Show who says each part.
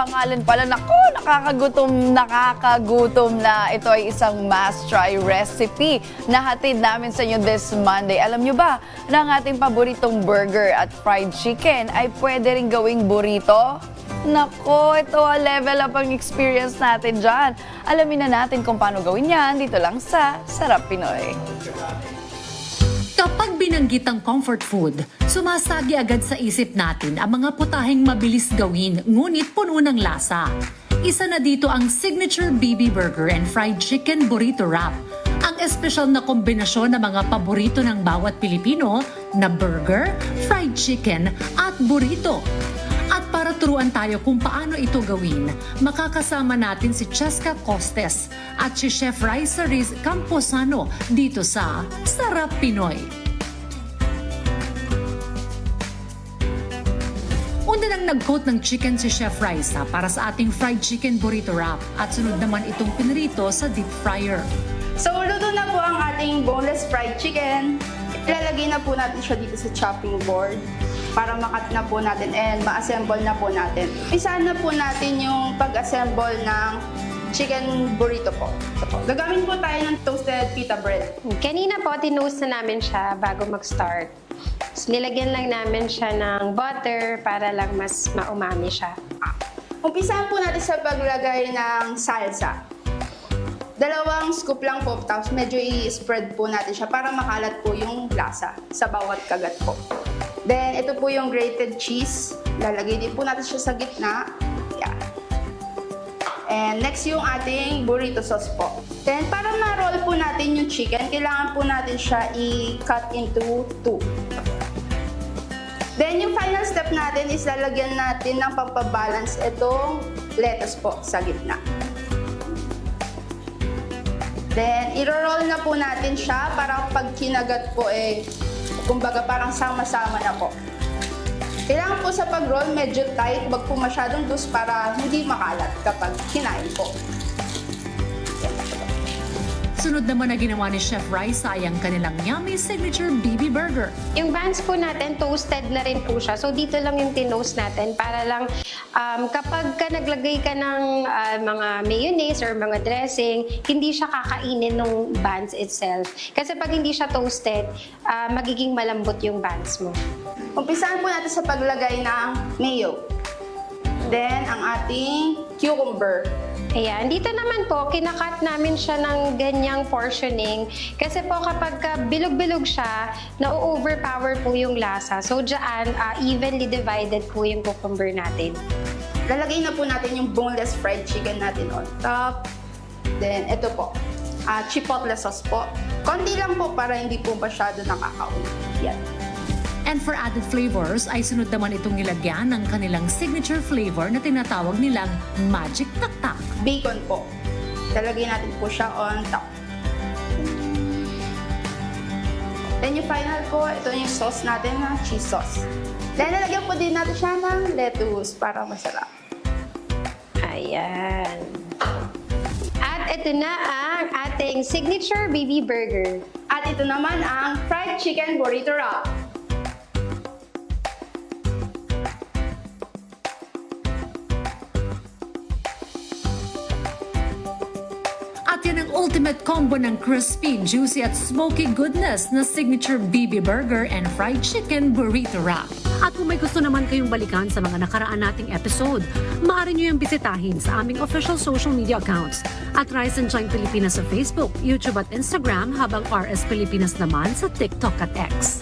Speaker 1: pangalan pala, naku, nakakagutom na. Ito ay isang must-try recipe na hatid namin sa inyo this Monday. Alam nyo ba na ang ating paboritong burger at fried chicken ay pwede rin gawing burrito? Nako, ito level up ang experience natin dyan. Alamin na natin kung paano gawin yan dito lang sa Sarap Pinoy.
Speaker 2: Kapag binanggit ang comfort food, sumasagi agad sa isip natin ang mga putaheng mabilis gawin ngunit puno ng lasa. Isa na dito ang signature BB Burger and Fried Chicken Burrito Wrap. Ang espesyal na kombinasyon ng mga paborito ng bawat Pilipino na burger, fried chicken at burrito. At para turuan tayo kung paano ito gawin, makakasama natin si Cheska Costes at si Chef Raisa Riz Camposano dito sa Sarap Pinoy. Una nang nag-coat ng chicken si Chef Raisa para sa ating fried chicken burrito wrap at sunod naman itong pinrito sa deep fryer.
Speaker 3: So, luto na po ang ating boneless fried chicken. Ilalagay na po natin siya dito sa chopping board para makat na po natin and ma-assemble na po natin. Isahan na po natin yung pag-assemble ng chicken burrito po. Gagamit po tayo ng toasted pita bread.
Speaker 4: Kanina po, tinost na namin siya bago mag-start. So, nilagyan lang namin siya ng butter para lang mas maumami siya.
Speaker 3: Umpisahan po natin sa paglagay ng salsa. 2 scoop lang po, tapos medyo i-spread po natin siya para makalat po yung lasa sa bawat kagat po. Then, ito po yung grated cheese. Lalagay din po natin siya sa gitna. Yan. And next yung ating burrito sauce po. Then, para ma-roll po natin yung chicken, kailangan po natin siya i-cut into 2. Then, yung final step natin is lalagyan natin ng pampabalance itong lettuce po sa gitna. Then, i-roll na po natin siya para pag kinagat po kumbaga parang sama-sama na po. Kailangan po sa pag-roll medyo tight, wag po masyadong loose para hindi makalat kapag kinain po.
Speaker 2: Sunod naman na ginawa ni Chef Raisa ay ang kanilang yummy signature BB Burger.
Speaker 4: Yung buns po natin, toasted na rin po siya. So, dito lang yung tinost natin para lang kapag ka naglagay ka ng mga mayonnaise or mga dressing, hindi siya kakainin ng buns itself. Kasi pag hindi siya toasted, magiging malambot yung buns mo.
Speaker 3: Umpisahan po natin sa paglagay ng mayo. Then, ang ating cucumber.
Speaker 4: Ayan, dito naman po, kinakat namin siya ng ganyang portioning. Kasi po kapag bilog-bilog siya, na-overpower po yung lasa. So, dyan, evenly divided po yung cucumber natin.
Speaker 3: Lalagay na po natin yung boneless fried chicken natin on top. Then, ito po, chipotle sauce po. Konti lang po para hindi po masyado nakakaunat. Yan.
Speaker 2: And for added flavors ay sunod naman itong nilagyan ng kanilang signature flavor na tinatawag nilang Magic Taktak.
Speaker 3: Bacon po. Lalagay natin po siya on top. Then yung final po, ito yung sauce natin na cheese sauce. Then lalagyan po din natin siya ng lettuce para masarap.
Speaker 4: Ayan. At ito na ang ating signature BB Burger.
Speaker 3: At ito naman ang fried chicken burrito wrap.
Speaker 2: At yan ang ultimate combo ng crispy, juicy at smoky goodness na signature BB Burger and Fried Chicken Burrito Wrap. At kung may gusto naman kayong balikan sa mga nakaraan nating episode, maaari nyo yung bisitahin sa aming official social media accounts at Rise and Shine Pilipinas sa Facebook, YouTube at Instagram habang RS Pilipinas naman sa TikTok at X.